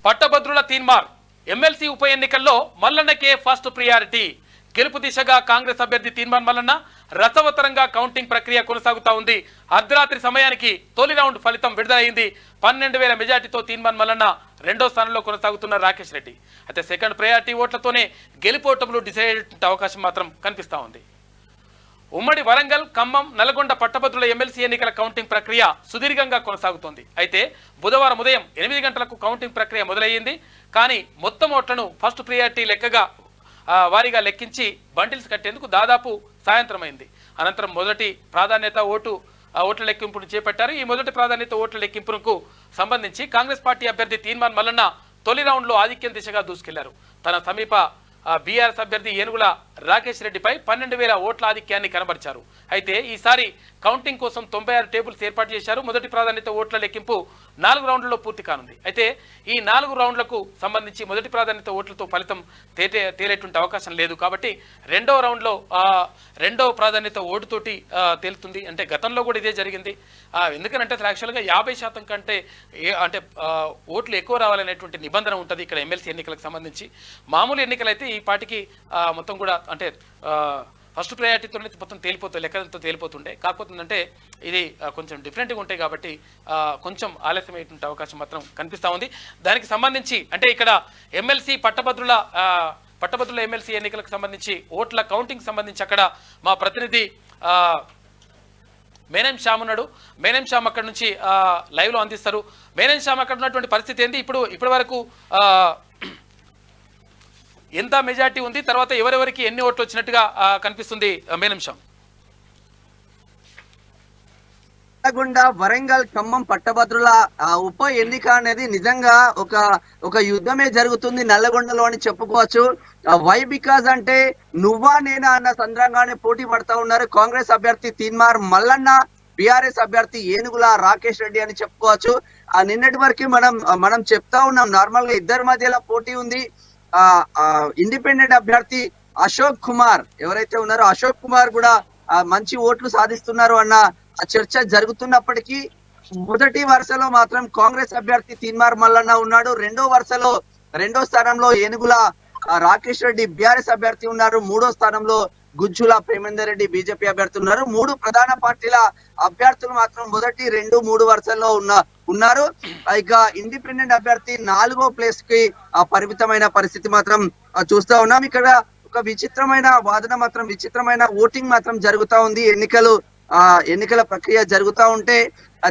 పట్టభద్రుల తీన్మార్ ఎమ్మెల్సీ ఉప ఎన్నికల్లో మల్లన్నకే ఫస్ట్ ప్రియారిటీ. గెలుపు దిశగా కాంగ్రెస్ అభ్యర్థి తీన్మార్ మల్లన్న రసవతరంగా కౌంటింగ్ ప్రక్రియ కొనసాగుతా ఉంది. అర్ధరాత్రి సమయానికి తొలి రౌండ్ ఫలితం విడుదలైంది. 12,000 మెజార్టీతో తీన్మార్ మల్లన్న రెండో స్థానంలో కొనసాగుతున్న రాకేష్ రెడ్డి. అయితే సెకండ్ ప్రయారిటీ ఓట్లతోనే గెలుపోటములు డిసైడ్ అయ్యే అవకాశం మాత్రం కనిపిస్తా ఉంది. ఉమ్మడి వరంగల్, ఖమ్మం, నల్గొండ పట్టభద్రుల ఎమ్మెల్సీ ఎన్నికల కౌంటింగ్ ప్రక్రియ సుదీర్ఘంగా కొనసాగుతోంది. అయితే బుధవారం ఉదయం 8 గంటలకు కౌంటింగ్ ప్రక్రియ మొదలయ్యింది. కానీ మొత్తం ఓట్లను ఫస్ట్ ప్రియారిటీ లెక్కగా వారీగా లెక్కించి బండిల్స్ కట్టేందుకు దాదాపు సాయంత్రం అయింది. అనంతరం మొదటి ప్రాధాన్యత ఓట్ల లెక్కింపును చేపట్టారు. ఈ మొదటి ప్రాధాన్యత ఓట్ల లెక్కింపునకు సంబంధించి కాంగ్రెస్ పార్టీ అభ్యర్థి తీన్మార్ మల్లన్న తొలి రౌండ్లో ఆధిక్యం దిశగా దూసుకెళ్లారు. తన సమీప బీఆర్ఎస్ అభ్యర్థి ఏనుగుల రాకేష్ రెడ్డిపై 12,000 ఓట్ల ఆధిక్యాన్ని కనబరిచారు. అయితే ఈసారి కౌంటింగ్ కోసం 96 టేబుల్స్ ఏర్పాటు చేశారు. మొదటి ప్రాధాన్యత ఓట్ల లెక్కింపు 4 రౌండ్లలో పూర్తి కానుంది. అయితే ఈ 4 రౌండ్లకు సంబంధించి మొదటి ప్రాధాన్యత ఓట్లతో ఫలితం తేలేటువంటి అవకాశం లేదు. కాబట్టి రెండో రౌండ్లో రెండో ప్రాధాన్యత ఓటుతోటి తేలుతుంది. అంటే గతంలో కూడా ఇదే జరిగింది. ఎందుకంటే యాక్చువల్గా 50% కంటే ఓట్లు ఎక్కువ రావాలనేటువంటి నిబంధన ఉంటుంది ఇక్కడ ఎమ్మెల్సీ ఎన్నికలకు సంబంధించి. మామూలు ఎన్నికలైతే ఈ పార్టీకి మొత్తం కూడా అంటే ఫస్ట్ ప్రయారిటీతో మొత్తం తేలిపోతుంది, లెక్కలతో తేలిపోతుండే. కాకపోతే ఇది కొంచెం డిఫరెంట్గా ఉంటాయి కాబట్టి కొంచెం ఆలస్యమయ్యేటువంటి అవకాశం మాత్రం కనిపిస్తూ ఉంది. దానికి సంబంధించి అంటే ఇక్కడ ఎమ్మెల్సీ పట్టభద్రుల ఎమ్మెల్సీ ఎన్నికలకు సంబంధించి ఓట్ల కౌంటింగ్ సంబంధించి అక్కడ మా ప్రతినిధి మేనేం శ్యామ్ ఉన్నాడు. మేనేం శ్యామ్ అక్కడ నుంచి లైవ్లో అందిస్తారు. మేనేం శ్యామ్ అక్కడ ఉన్నటువంటి పరిస్థితి ఏంటి? ఇప్పటి వరకు ఎంత మెజార్టీ ఉంది, తర్వాత ఎవరెవరికి ఎన్ని ఓట్లు వచ్చినట్టుగా కనిపిస్తుంది మేనేం శ్యామ్? నల్గొండ, వరంగల్, ఖమ్మం పట్టభద్రుల ఉప ఎన్నిక అనేది నిజంగా ఒక యుద్ధమే జరుగుతుంది నల్లగొండలో అని చెప్పుకోవచ్చు. వై బికాజ్ అంటే నువ్వా నేనా అన్న సందర్భంగానే పోటీ పడతా ఉన్నారు కాంగ్రెస్ అభ్యర్థి తీన్మార్ మల్లన్న, బీఆర్ఎస్ అభ్యర్థి ఏనుగుల రాకేష్ రెడ్డి అని చెప్పుకోవచ్చు. నిన్నటి వరకు మనం చెప్తా ఉన్నాం నార్మల్ గా ఇద్దరి మధ్యలో పోటీ ఉంది. ఇండిపెండెంట్ అభ్యర్థి అశోక్ కుమార్ ఎవరైతే ఉన్నారో అశోక్ కుమార్ కూడా మంచి ఓట్లు సాధిస్తున్నారు అన్న చర్చ జరుగుతున్నప్పటికీ మొదటి వరుసలో మాత్రం కాంగ్రెస్ అభ్యర్థి తీన్మార్ మల్లన్న ఉన్నాడు. రెండో స్థానంలో ఏనుగుల రాకేష్ రెడ్డి బీఆర్ఎస్ అభ్యర్థి ఉన్నారు. మూడో స్థానంలో గుజ్జుల ప్రేమేందర్ రెడ్డి బీజేపీ అభ్యర్థి ఉన్నారు. 3 ప్రధాన పార్టీల అభ్యర్థులు మాత్రం మొదటి 2, 3 వరుసల్లో ఉన్నారు. ఇక ఇండిపెండెంట్ అభ్యర్థి 4వ ప్లేస్ కి పరిమితమైన పరిస్థితి మాత్రం చూస్తా ఉన్నాం. ఇక్కడ ఒక విచిత్రమైన వాదన మాత్రం విచిత్రమైన ఓటింగ్ మాత్రం జరుగుతా ఉంది. ఎన్నికల ప్రక్రియ జరుగుతూ ఉంటే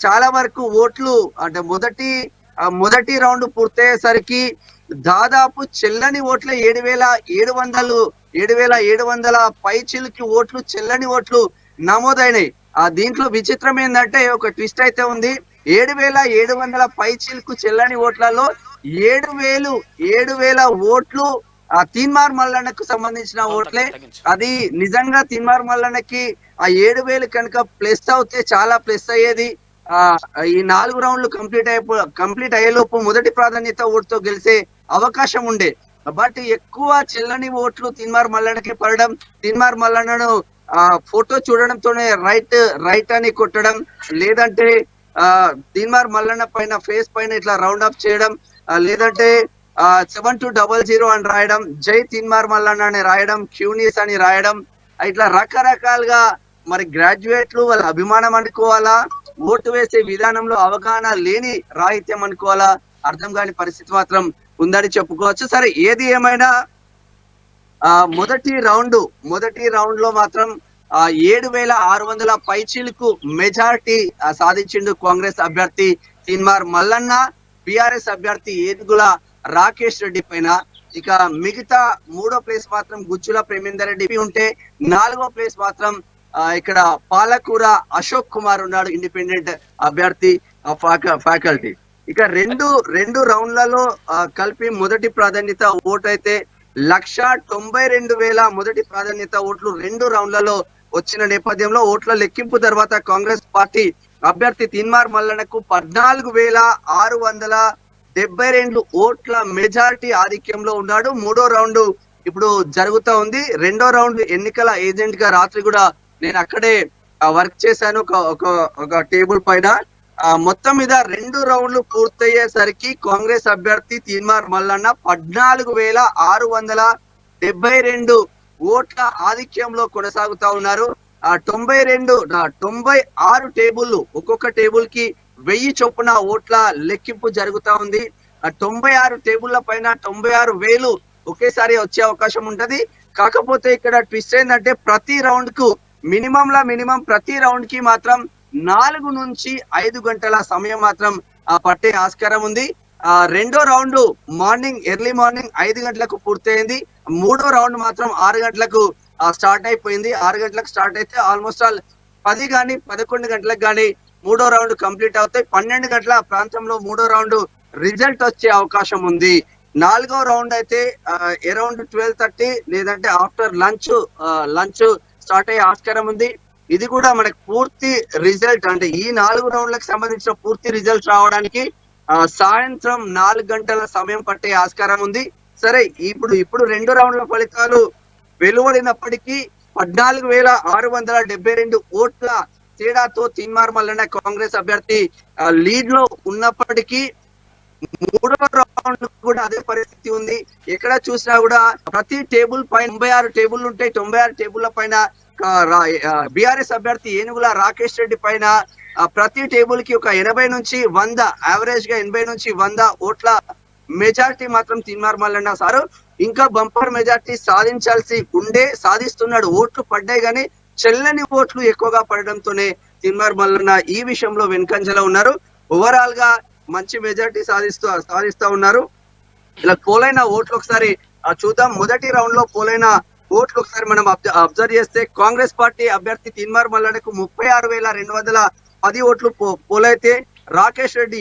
చాలా వరకు ఓట్లు అంటే మొదటి రౌండ్ పూర్తయ్యేసరికి దాదాపు చెల్లని ఓట్ల 7,700 పైచిలుకి ఓట్లు చెల్లని ఓట్లు నమోదైనాయి. దీంట్లో విచిత్రం ఏంటంటే ఒక ట్విస్ట్ అయితే ఉంది. 7,700 పైచిలుకు చెల్లని ఓట్లలో 7,000 ఓట్లు తీన్మార్ మల్లన్నకు సంబంధించిన ఓట్లే. అది నిజంగా తీన్మార్ మల్లన్నకి 7,000 కనుక ప్లస్ అవుతే చాలా ప్లస్ అయ్యేది. ఈ 4 రౌండ్లు కంప్లీట్ అయ్యేలోపు మొదటి ప్రాధాన్యత ఓటుతో గెలిచే అవకాశం ఉండే. బట్ ఎక్కువ చెల్లని ఓట్లు తీన్మార్ మల్లన్నకి పడడం, తీన్మార్ మల్లన్నను ఫోటో చూడడంతోనే రైట్ అని కొట్టడం, లేదంటే తీన్మార్ మల్లన్న పైన ఫేస్ పైన ఇట్లా రౌండ్ అప్ చేయడం, లేదంటే 7200 అని రాయడం, జై తీన్మార్ మల్లన్న అని రాయడం, క్యూనిస్ అని రాయడం, ఇట్లా రకరకాలుగా మరి గ్రాడ్యుయేట్లు వాళ్ళ అభిమానం అనుకోవాలా, ఓటు వేసే విధానంలో అవగాహన లేని రాహిత్యం అనుకోవాలా అర్థం కాని పరిస్థితి మాత్రం ఉందని చెప్పుకోవచ్చు. సరే ఏది ఏమైనా మొదటి రౌండ్ లో మాత్రం 7,600 పైచీలకు మెజారిటీ సాధించిండు కాంగ్రెస్ అభ్యర్థి తీన్మార్ మల్లన్న. బీఆర్ఎస్ అభ్యర్థి ఏనుగుల రాకేష్ రెడ్డి పైన ఇక మిగతా 3వ ప్లేస్ మాత్రం గుజ్జుల ప్రేమేందర్ రెడ్డి ఉంటే 4వ ప్లేస్ మాత్రం ఇక్కడ పాలకూర అశోక్ కుమార్ ఉన్నాడు, ఇండిపెండెంట్ అభ్యర్థి ఫ్యాకల్టీ. ఇక రెండు రౌండ్లలో కలిపి మొదటి ప్రాధాన్యత ఓటు అయితే 1,92,000 మొదటి ప్రాధాన్యత ఓట్లు 2 రౌండ్లలో వచ్చిన నేపథ్యంలో ఓట్ల లెక్కింపు తర్వాత కాంగ్రెస్ పార్టీ అభ్యర్థి తీన్మార్ మల్లన్నకు 14,672 ఓట్ల మెజారిటీ ఆధిక్యంలో ఉన్నాడు. 3వ రౌండ్ ఇప్పుడు జరుగుతూ ఉంది. 2వ రౌండ్ ఎన్నికల ఏజెంట్ గా రాత్రి కూడా నేను అక్కడే వర్క్ చేశాను ఒక టేబుల్ పైన. మొత్తం మీద 2 రౌండ్లు పూర్తయ్యేసరికి కాంగ్రెస్ అభ్యర్థి తీన్మార్ మల్లన్న 14,672 ఓట్ల ఆధిక్యంలో కొనసాగుతా ఉన్నారు. 96 టేబుల్లు, ఒక్కొక్క టేబుల్ కి 1000 చొప్పున ఓట్ల లెక్కింపు జరుగుతా ఉంది. 96 టేబుల్ల పైన 96,000 ఒకేసారి వచ్చే అవకాశం ఉంటది. కాకపోతే ఇక్కడ ట్విస్ట్ ఏంటంటే ప్రతి రౌండ్ కు మినిమం ప్రతి రౌండ్ కి మాత్రం 4 నుంచి 5 గంటల సమయం మాత్రం పట్టే ఆస్కారం ఉంది. రెండో రౌండ్ ఎర్లీ మార్నింగ్ 5 గంటలకు పూర్తయింది. మూడో రౌండ్ మాత్రం 6 గంటలకు స్టార్ట్ అయిపోయింది. 6 గంటలకు స్టార్ట్ అయితే ఆల్మోస్ట్ ఆల్ 10 కానీ 11 గంటలకు కానీ మూడో రౌండ్ కంప్లీట్ అవుతాయి. 12 గంటల ప్రాంతంలో మూడో రౌండ్ రిజల్ట్ వచ్చే అవకాశం ఉంది. 4వ రౌండ్ అయితే అరౌండ్ 12:30 లేదంటే ఆఫ్టర్ లంచ్ స్టార్ట్ అయ్యే ఆస్కారం ఉంది. ఇది కూడా మనకు పూర్తి రిజల్ట్ అంటే ఈ 4 రౌండ్లకు సంబంధించిన పూర్తి రిజల్ట్ రావడానికి సాయంత్రం 4 గంటల సమయం పట్టే ఆస్కారం ఉంది. సరే, ఇప్పుడు 2 రౌండ్ల ఫలితాలు వెలువడినప్పటికీ 14,672 ఓట్ల తేడాతో తీన్మార్ మల్లన్న కాంగ్రెస్ అభ్యర్థి లీడ్ లో ఉన్నప్పటికీ మూడో రౌండ్ కూడా అదే పరిస్థితి ఉంది. ఎక్కడ చూసినా కూడా ప్రతి టేబుల్ పైన 96 టేబుల్ ఉంటాయి. 96 టేబుల్ల పైన బీఆర్ఎస్ అభ్యర్థి ఏనుగుల రాకేష్ రెడ్డి పైన ప్రతి టేబుల్ కి ఒక 80 నుంచి 100 యావరేజ్ గా 80 నుంచి 100 ఓట్ల మెజార్టీ మాత్రం తీన్మార్ మల్లన్న సారు ఇంకా బంపర్ మెజార్టీ సాధిస్తున్నాడు. ఓట్లు పడ్డాయి కానీ చెల్లని ఓట్లు ఎక్కువగా పడడంతోనే తీన్మార్ మల్లన్న ఈ విషయంలో వెనుకంజలో ఉన్నారు. ఓవరాల్ గా మంచి మెజార్టీ సాధిస్తా ఉన్నారు. ఇలా పోలైన ఓట్లు ఒకసారి చూద్దాం. మొదటి రౌండ్ లో పోలైన ఓట్లు ఒకసారి మనం అబ్జర్వ్ చేస్తే కాంగ్రెస్ పార్టీ అభ్యర్థి తీన్మార్ మల్లన్నకు 36,210 ఓట్లు పోలైతే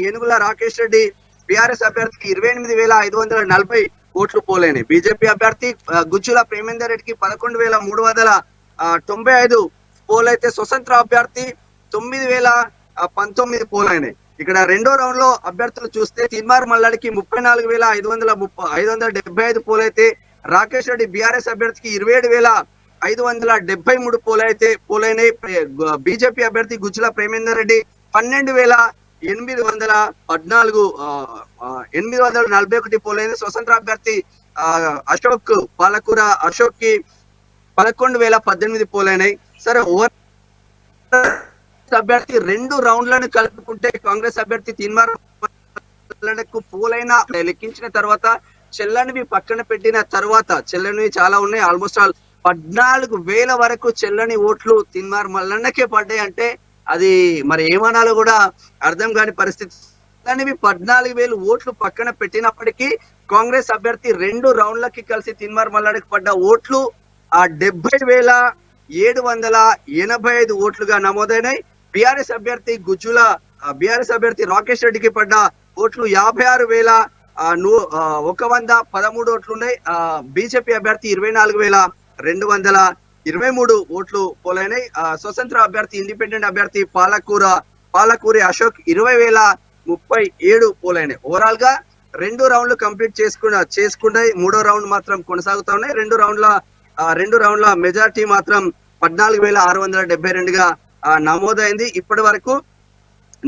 ఏనుగుల రాకేష్ రెడ్డి బీఆర్ఎస్ అభ్యర్థికి 28,540 ఓట్లు పోలైనాయి. బీజేపీ అభ్యర్థి గుజ్జుల ప్రేమేందర్ రెడ్డికి 11,395 పోలైతే స్వతంత్ర అభ్యర్థి 9,019 పోలైనాయి. ఇక్కడ రెండో రౌండ్ లో అభ్యర్థులు చూస్తే తీన్మార్ మల్లన్నకి 34,575 పోలైతే రాకేష్ రెడ్డి బీఆర్ఎస్ అభ్యర్థికి 27,573 పోలైనాయి. బీజేపీ అభ్యర్థి గుజ్జుల ప్రేమేందర్ రెడ్డి 12,841 పోలైంది. స్వతంత్ర అభ్యర్థి పాలకూర అశోక్ కి 11,018 పోలైనాయి. సరే, అభ్యర్థి 2 రౌండ్లను కలుపుకుంటే కాంగ్రెస్ అభ్యర్థి తీన్మార్ మల్లన్నకు పోలైన లెక్కించిన తర్వాత చెల్లనివి పక్కన పెట్టిన తర్వాత చెల్లనివి చాలా ఉన్నాయి. ఆల్మోస్ట్ ఆల్ 14,000 వరకు చెల్లని ఓట్లు తీన్మార్ మల్లన్నకే పడ్డాయి. అంటే అది మరి ఏమనాలో కూడా అర్థం కాని పరిస్థితి. చెల్లనివి 14,000 ఓట్లు పక్కన పెట్టినప్పటికీ కాంగ్రెస్ అభ్యర్థి 2 రౌండ్లకి కలిసి తీన్మార్ మల్లన్నకి పడ్డ ఓట్లు 70,785 ఓట్లుగా నమోదైనాయి. బీఆర్ఎస్ అభ్యర్థి రాకేష్ రెడ్డికి పడ్డ ఓట్లు 56,113 ఓట్లు ఉన్నాయి. బీజేపీ అభ్యర్థి 24,223 ఓట్లు పోలైనాయి. స్వతంత్ర అభ్యర్థి ఇండిపెండెంట్ అభ్యర్థి పాలకూరి అశోక్ 20,037 పోలైనాయి. ఓవరాల్ గా 2 రౌండ్లు కంప్లీట్ చేసుకున్నాయి. మూడో రౌండ్ మాత్రం కొనసాగుతా ఉన్నాయి. 2 రౌండ్ల మెజార్టీ మాత్రం 14,672గా నమోదైంది. ఇప్పటి వరకు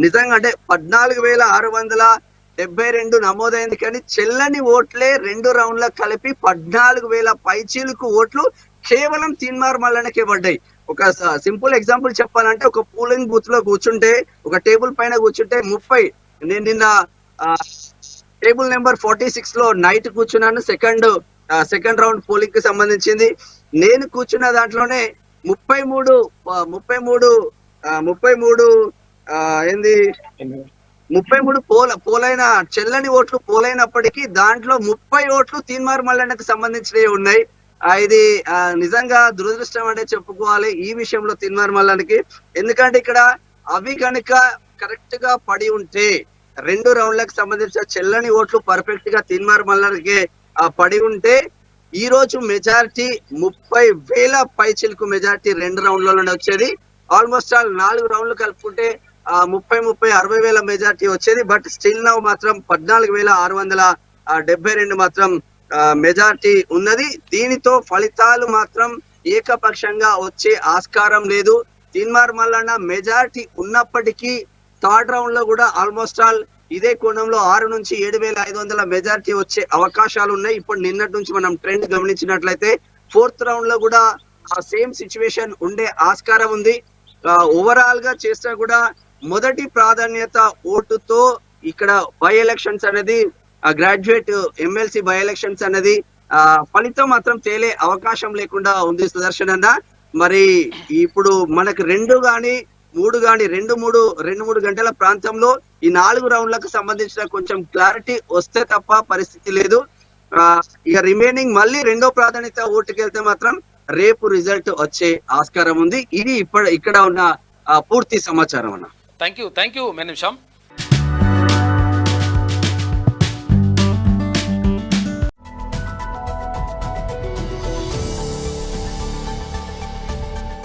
నిజంగా అంటే 14,672 నమోదైంది కానీ చెల్లని ఓట్లే 2 రౌండ్ల కలిపి 14,000 పైచీలకు ఓట్లు కేవలం తీన్మార్ మల్లన్నకే పడ్డాయి. ఒక సింపుల్ ఎగ్జాంపుల్ చెప్పాలంటే ఒక పోలింగ్ బూత్ లో కూర్చుంటే ఒక టేబుల్ పైన కూర్చుంటే 30 నేను నిన్న టేబుల్ నెంబర్ 46 లో నైట్ కూర్చున్నాను. సెకండ్ రౌండ్ పోలింగ్ కి సంబంధించింది. నేను కూర్చున్న దాంట్లోనే 33 పోలైన చెల్లని ఓట్లు పోలైనప్పటికీ దాంట్లో 30 ఓట్లు తీన్మార్ మల్లన్నకు సంబంధించినవి ఉన్నాయి. ఇది నిజంగా దురదృష్టం అంటే చెప్పుకోవాలి ఈ విషయంలో తీన్మార్ మల్లన్నకి. ఎందుకంటే ఇక్కడ అవి కనుక కరెక్ట్ గా పడి ఉంటే 2 రౌండ్లకు సంబంధించిన చెల్లని ఓట్లు పర్ఫెక్ట్ గా తీన్మార్ మల్లన్నకి పడి ఉంటే ఈ రోజు మెజారిటీ 30,000 పైచిలకు మెజారిటీ 2 రౌండ్లలోనే వచ్చేది. ఆల్మోస్ట్ ఆల్ 4 రౌండ్లు కలుపుకుంటే 60,000 మెజారిటీ వచ్చేది. బట్ స్టిల్ నౌ మాత్రం 14,672 మాత్రం మెజారిటీ ఉన్నది. దీనితో ఫలితాలు మాత్రం ఏకపక్షంగా వచ్చే ఆస్కారం లేదు. తీన్మార్ మల్లన్న మెజారిటీ ఉన్నప్పటికీ థర్డ్ రౌండ్ లో కూడా ఆల్మోస్ట్ ఆల్ ఇదే కోణంలో 6 నుంచి 7,500 మెజారిటీ వచ్చే అవకాశాలు ఉన్నాయి. ఇప్పుడు నిన్నటి నుంచి మనం ట్రెండ్ గమనించినట్లయితే ఫోర్త్ రౌండ్ లో కూడా ఆ సేమ్ సిచ్యువేషన్ ఉండే ఆస్కారం ఉంది. ఓవరాల్ గా చేసినా కూడా మొదటి ప్రాధాన్యత ఓటుతో ఇక్కడ బై ఎలక్షన్స్ అనేది గ్రాడ్యుయేట్ ఎమ్మెల్సీ బై ఎలక్షన్స్ అనేది ఫలితం మాత్రం తేలే అవకాశం లేకుండా ఉంది సుదర్శన్ అన్న. మరి ఇప్పుడు మనకు 2 గాని 3 గాని 2-3 గంటల ప్రాంతంలో ఈ 4 రౌండ్లకు సంబంధించిన కొంచెం క్లారిటీ వస్తే తప్ప పరిస్థితి లేదు. ఇక రిమైనింగ్ మళ్ళీ 2వ ప్రాధాన్యత ఓటుకి వెళ్తే మాత్రం రేపు రిజల్ట్ వచ్చే ఆస్కారం ఉంది. ఇది ఇక్కడ ఉన్న పూర్తి సమాచారం అన్న. థ్యాంక్ యూ మెన్ నిమిషం.